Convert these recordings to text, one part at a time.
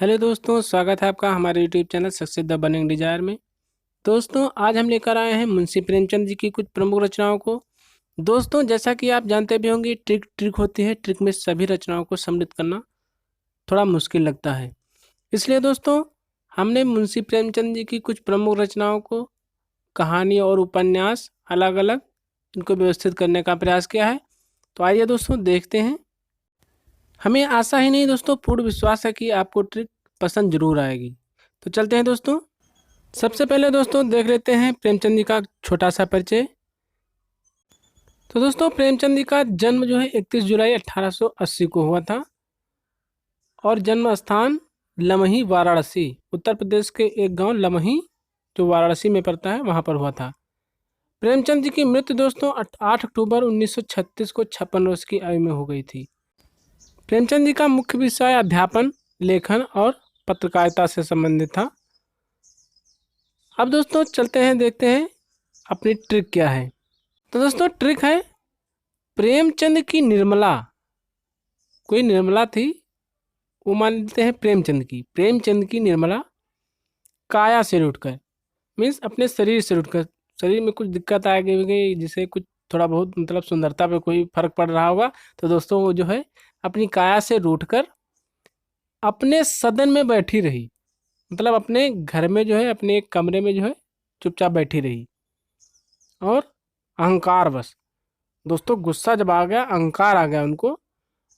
Hello दोस्तों, स्वागत है आपका हमारे YouTube channel success the burning desire में। दोस्तों, आज हम लेकर आए हैं मुंशी प्रेमचंद जी की कुछ प्रमुख रचनाओं को। दोस्तों, जैसा कि आप जानते भी होंगे, ट्रिक ट्रिक होती है। ट्रिक में सभी रचनाओं को सम्मिलित करना थोड़ा मुश्किल लगता है। इसलिए दोस्तों, हमने मुंशी प्रेमचंद जी की कुछ प्रमुख रचनाओं को, कहानी और उपन्यास अलग अलग इनको व्यवस्थित करने का प्रयास किया है। तो आइए दोस्तों, देखते हैं। हमें आशा ही नहीं दोस्तों, पूर्ण विश्वास है कि आपको ट्रिक पसंद जरूर आएगी। तो चलते हैं दोस्तों। सबसे पहले दोस्तों देख लेते हैं प्रेमचंद जी का छोटा सा परिचय। तो दोस्तों, प्रेमचंद जी का जन्म जो है 31 जुलाई 1880 को हुआ था और जन्म स्थान लमही, वाराणसी, उत्तर प्रदेश के एक गांव लमही जो वाराणसी में पड़ता है वहां पर हुआ था। प्रेमचंद जी की मृत्यु दोस्तों 8 अक्टूबर 1936 को 56 वर्ष की आयु में हो गई थी। प्रेमचंद जी का मुख्य विषय अध्यापन, लेखन और पत्रकारिता से संबंधित था। अब दोस्तों चलते हैं, देखते हैं अपनी ट्रिक क्या है। तो दोस्तों ट्रिक है, प्रेमचंद की निर्मला, कोई निर्मला थी, वो मान लेते हैं प्रेमचंद की निर्मला काया से रूठकर, मीन्स अपने शरीर से रूठकर, शरीर में कुछ दिक्कत आ गई जिसे कुछ थोड़ा बहुत मतलब सुंदरता पे कोई फर्क पड़ रहा होगा, तो दोस्तों वो जो है अपनी काया से रूठकर अपने सदन में बैठी रही। मतलब अपने घर में जो है, अपने एक कमरे में जो है चुपचाप बैठी रही। और अहंकार वश, दोस्तों गुस्सा जब आ गया, अहंकार आ गया उनको,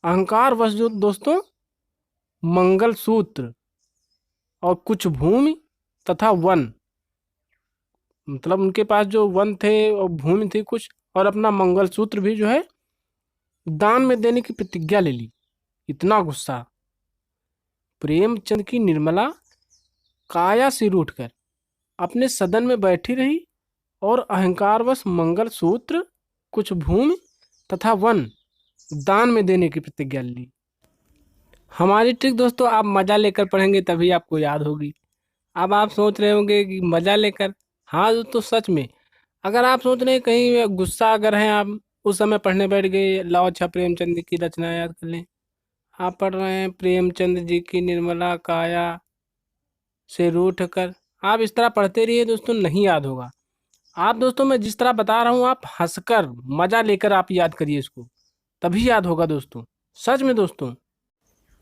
अहंकार वश जो दोस्तों मंगलसूत्र और कुछ भूमि तथा वन, मतलब उनके पास जो वन थे और भूमि थी कुछ, और अपना मंगलसूत्र भी जो है दान में देने की प्रतिज्ञा ले ली। इतना गुस्सा। प्रेमचंद की निर्मला काया सिर उठकर अपने सदन में बैठी रही और अहंकारवश मंगलसूत्र, कुछ भूमि तथा वन दान में देने की प्रतिज्ञा ली। हमारी ट्रिक दोस्तों आप मजा लेकर पढ़ेंगे तभी आपको याद होगी। अब आप सोच रहे होंगे कि मजा लेकर, हाँ दोस्तों सच में, अगर आप सोच रहे हैं कहीं गुस्सा अगर हैं आप, उस समय पढ़ने बैठ गए, लाओ अच्छा प्रेमचंद जी की रचना याद कर लें। आप पढ़ रहे हैं प्रेमचंद जी की निर्मला काया से रूठ कर, आप इस तरह पढ़ते रहिए दोस्तों, नहीं याद होगा। आप दोस्तों मैं जिस तरह बता रहा हूँ, आप हंसकर मजा लेकर आप याद करिए इसको, तभी याद होगा दोस्तों, सच में दोस्तों।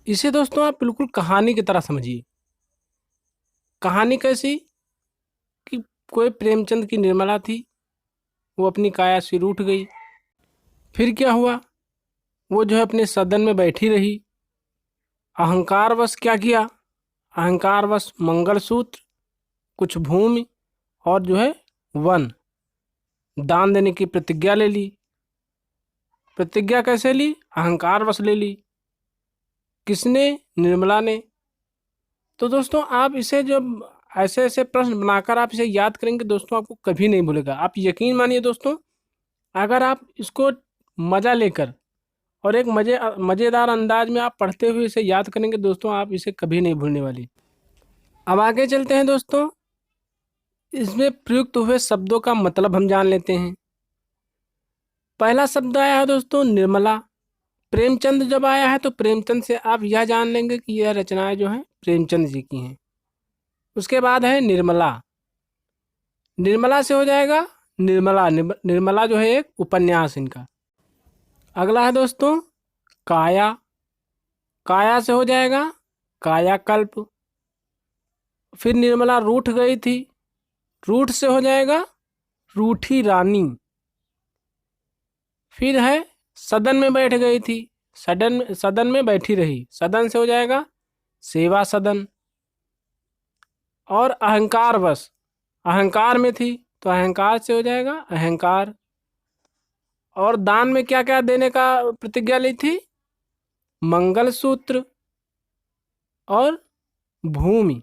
इसे दोस्तों आप बिल्कुल कहानी की तरह समझिए। कहानी कैसी कि कोई प्रेमचंद की निर्मला थी, वो अपनी काया से रूठ गई। फिर क्या हुआ, वो जो है अपने सदन में बैठी रही। अहंकारवश क्या किया, अहंकारवश मंगलसूत्र, कुछ भूमि और जो है वन दान देने की प्रतिज्ञा ले ली। प्रतिज्ञा कैसे ली, अहंकारवश ले ली। किसने, निर्मला ने। तो दोस्तों आप इसे जब ऐसे ऐसे प्रश्न बनाकर आप इसे याद करेंगे दोस्तों, आपको कभी नहीं भूलेगा। आप यकीन मानिए दोस्तों, अगर आप इसको मज़ा लेकर और एक मज़ेदार अंदाज में आप पढ़ते हुए इसे याद करेंगे दोस्तों, आप इसे कभी नहीं भूलने वाली। अब आगे चलते हैं दोस्तों, इसमें प्रयुक्त हुए शब्दों का मतलब हम जान लेते हैं। पहला शब्द आया है दोस्तों निर्मला। प्रेमचंद जब आया है तो प्रेमचंद से आप यह जान लेंगे कि यह रचनाएं जो हैं प्रेमचंद जी की हैं। उसके बाद है निर्मला, निर्मला से हो जाएगा निर्मला, निर्मला जो है एक उपन्यास इनका। अगला है दोस्तों काया, काया से हो जाएगा कायाकल्प। फिर निर्मला रूठ गई थी, रूठ से हो जाएगा रूठी रानी। फिर है सदन में बैठ गई थी, सदन में बैठी रही, सदन से हो जाएगा सेवा सदन। और अहंकार बस, अहंकार में थी तो अहंकार से हो जाएगा अहंकार। और दान में क्या क्या देने का प्रतिज्ञा ली थी, मंगलसूत्र और भूमि।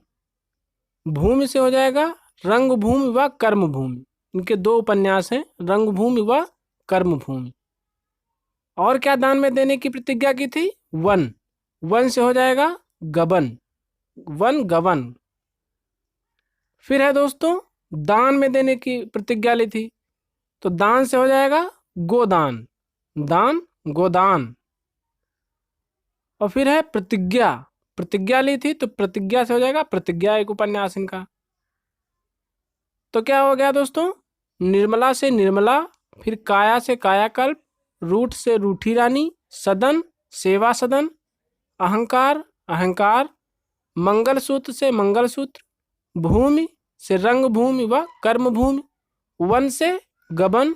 भूमि से हो जाएगा रंगभूमि व कर्मभूमि। इनके दो उपन्यास हैं, रंगभूमि व कर्मभूमि। और क्या दान में देने की प्रतिज्ञा की थी, वन, वन से हो जाएगा गबन, वन गवन। फिर है दोस्तों दान में देने की प्रतिज्ञा ली थी, तो दान से हो जाएगा गोदान, दान गोदान। और फिर है प्रतिज्ञा, प्रतिज्ञा ली थी, तो प्रतिज्ञा से हो जाएगा प्रतिज्ञा एक उपन्यास इनका। तो क्या हो गया दोस्तों, निर्मला से निर्मला, फिर काया से कायाकल्प, रूठ से रूठी रानी, सदन सेवा सदन, अहंकार अहंकार, मंगलसूत्र से मंगलसूत्र, भूमि से रंग भूमि व कर्म भूमि, वन से गबन,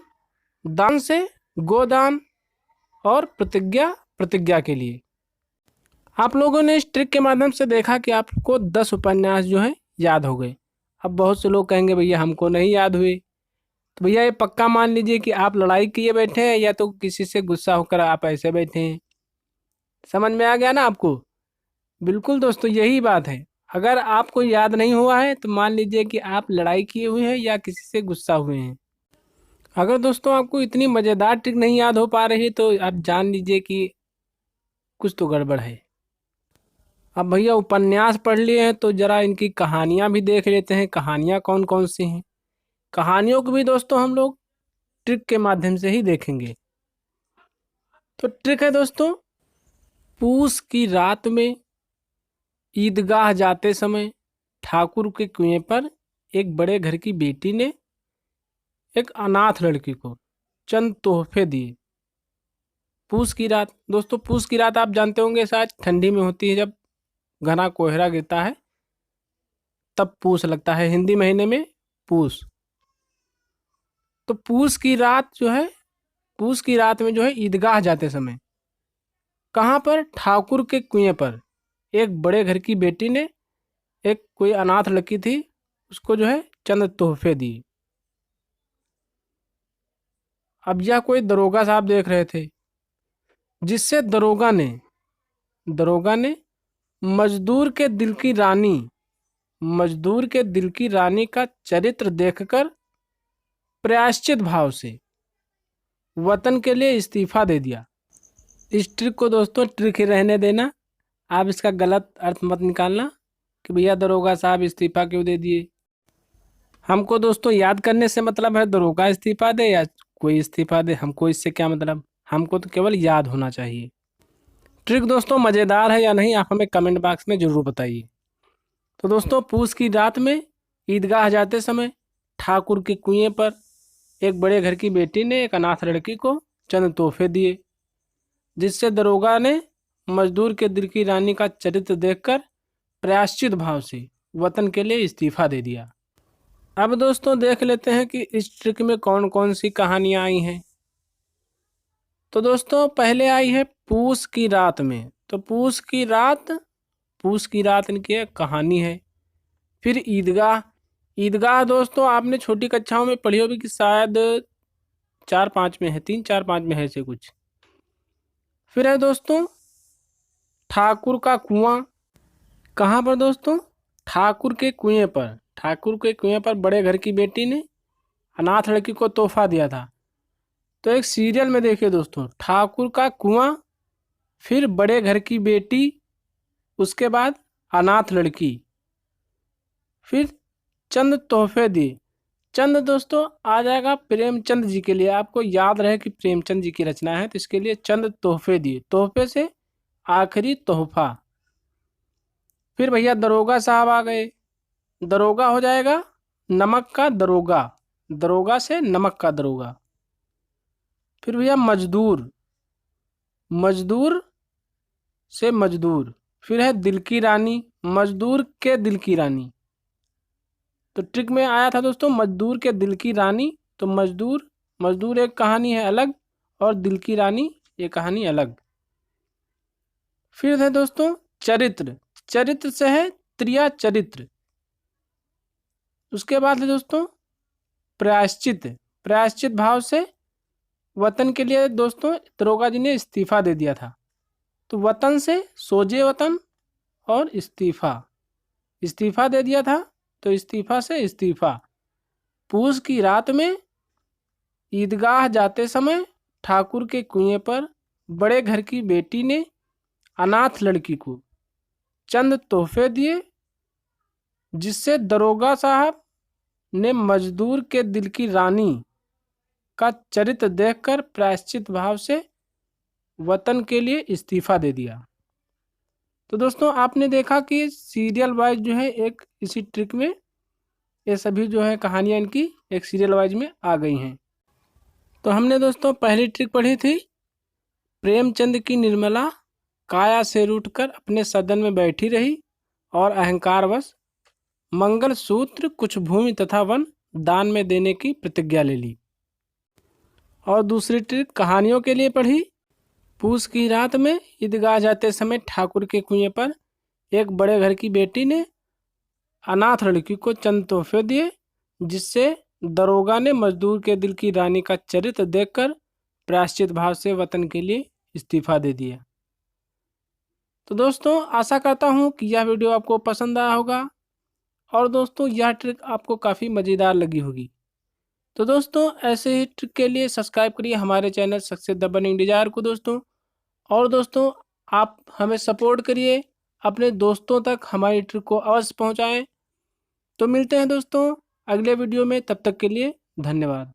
दान से गोदान, और प्रतिज्ञा प्रतिज्ञा के लिए। आप लोगों ने इस ट्रिक के माध्यम से देखा कि आपको 10 उपन्यास जो है याद हो गए। अब बहुत से लोग कहेंगे भैया हमको नहीं याद हुए, तो भैया ये पक्का मान लीजिए कि आप लड़ाई किए बैठे हैं या तो किसी से गुस्सा होकर आप ऐसे बैठे हैं। समझ में आ गया ना आपको? बिल्कुल दोस्तों, यही बात है। अगर आपको याद नहीं हुआ है तो मान लीजिए कि आप लड़ाई किए हुए हैं या किसी से गुस्सा हुए हैं। अगर दोस्तों आपको इतनी मज़ेदार ट्रिक नहीं याद हो पा रही तो आप जान लीजिए कि कुछ तो गड़बड़ है। अब भैया उपन्यास पढ़ लिए हैं तो ज़रा इनकी कहानियाँ भी देख लेते हैं, कहानियाँ कौन कौन सी हैं। कहानियों को भी दोस्तों हम लोग ट्रिक के माध्यम से ही देखेंगे। तो ट्रिक है दोस्तों, पूस की रात में ईदगाह जाते समय ठाकुर के कुएं पर एक बड़े घर की बेटी ने एक अनाथ लड़की को चंद तोहफे दिए। पूस की रात दोस्तों, पूस की रात आप जानते होंगे शायद ठंडी में होती है, जब घना कोहरा गिरता है तब पूस लगता है, हिंदी महीने में पूस। तो पूस की रात जो है, पूस की रात में जो है ईदगाह जाते समय कहाँ पर, ठाकुर के कुएं पर एक बड़े घर की बेटी ने एक कोई अनाथ लड़की थी उसको जो है चंद तोहफे दिए। अब यह कोई दरोगा साहब देख रहे थे, जिससे दरोगा ने मजदूर के दिल की रानी, मजदूर के दिल की रानी का चरित्र देखकर प्रायश्चित भाव से वतन के लिए इस्तीफा दे दिया। इस ट्रिक को दोस्तों ट्रिक ही रहने देना, आप इसका गलत अर्थ मत निकालना कि भैया दरोगा साहब इस्तीफा क्यों दे दिए। हमको दोस्तों याद करने से मतलब है दरोगा इस्तीफा दे या कोई इस्तीफा दे, हमको इससे क्या मतलब, हमको तो केवल याद होना चाहिए। ट्रिक दोस्तों मज़ेदार है या नहीं आप हमें कमेंट बॉक्स में ज़रूर बताइए। तो दोस्तों पूस की रात में ईदगाह जाते समय ठाकुर के कुएं पर एक बड़े घर की बेटी ने एक अनाथ लड़की को चंद तोहफे दिए, जिससे दरोगा ने मजदूर के दिल की रानी का चरित्र देखकर प्रायश्चित भाव से वतन के लिए इस्तीफा दे दिया। अब दोस्तों देख लेते हैं कि इस ट्रिक में कौन कौन सी कहानियाँ आई हैं। तो दोस्तों पहले आई है पूस की रात में, तो पूस की रात इनकी एक कहानी है। फिर ईदगाह, ईदगाह दोस्तों आपने छोटी कक्षाओं में पढ़ी होगी कि शायद 4-5 में है, 3-4-5 में है ऐसे कुछ। फिर है दोस्तों ठाकुर का कुआं, कहाँ पर दोस्तों, ठाकुर के कुएं पर। ठाकुर के कुएं पर बड़े घर की बेटी ने अनाथ लड़की को तोहफा दिया था। तो एक सीरियल में देखिए दोस्तों, ठाकुर का कुआं, फिर बड़े घर की बेटी, उसके बाद अनाथ लड़की, फिर चंद तोहफे दिए। चंद दोस्तों आ जाएगा प्रेमचंद जी के लिए, आपको याद रहे कि प्रेमचंद जी की रचना है तो इसके लिए चंद तोहफे दिए, तोहफे से आखिरी तोहफा। फिर भैया दरोगा साहब आ गए, दरोगा हो जाएगा नमक का दरोगा, दरोगा से नमक का दरोगा। फिर भैया मजदूर, मजदूर से मजदूर। फिर है दिल की रानी, मजदूर के दिल की रानी। तो ट्रिक में आया था दोस्तों मजदूर के दिल की रानी, तो मजदूर एक कहानी है अलग और दिल की रानी ये कहानी अलग। फिर है दोस्तों चरित्र, चरित्र से है त्रिया चरित्र। उसके बाद है दोस्तों प्रायश्चित, प्रायश्चित भाव से वतन के लिए दोस्तों दरोगा जी ने इस्तीफा दे दिया था। तो वतन से सोजे वतन और इस्तीफा, इस्तीफा दे दिया था तो इस्तीफा से इस्तीफा। पूस की रात में ईदगाह जाते समय ठाकुर के कुएं पर बड़े घर की बेटी ने अनाथ लड़की को चंद तोहफे दिए, जिससे दरोगा साहब ने मजदूर के दिल की रानी का चरित्र देखकर प्रायश्चित भाव से वतन के लिए इस्तीफा दे दिया। तो दोस्तों आपने देखा कि सीरियल वाइज जो है एक इसी ट्रिक में ये सभी जो है कहानियाँ इनकी एक सीरियल वाइज में आ गई हैं। तो हमने दोस्तों पहली ट्रिक पढ़ी थी, प्रेमचंद की निर्मला काया से रूठकर अपने सदन में बैठी रही और अहंकारवश मंगलसूत्र, कुछ भूमि तथा वन दान में देने की प्रतिज्ञा ले ली। और दूसरी ट्रिक कहानियों के लिए पढ़ी, पूस की रात में ईदगाह जाते समय ठाकुर के कुएं पर एक बड़े घर की बेटी ने अनाथ लड़की को चंद तोहफे दिए, जिससे दरोगा ने मजदूर के दिल की रानी का चरित्र देखकर प्रायश्चित भाव से वतन के लिए इस्तीफा दे दिया। तो दोस्तों आशा करता हूँ कि यह वीडियो आपको पसंद आया होगा और दोस्तों यह ट्रिक आपको काफ़ी मज़ेदार लगी होगी। तो दोस्तों ऐसे ही ट्रिक के लिए सब्सक्राइब करिए हमारे channel success the burning desire को दोस्तों। और दोस्तों आप हमें सपोर्ट करिए, अपने दोस्तों तक हमारी ट्रिक को अवश्य पहुँचाएँ। तो मिलते हैं दोस्तों अगले वीडियो में, तब तक के लिए धन्यवाद।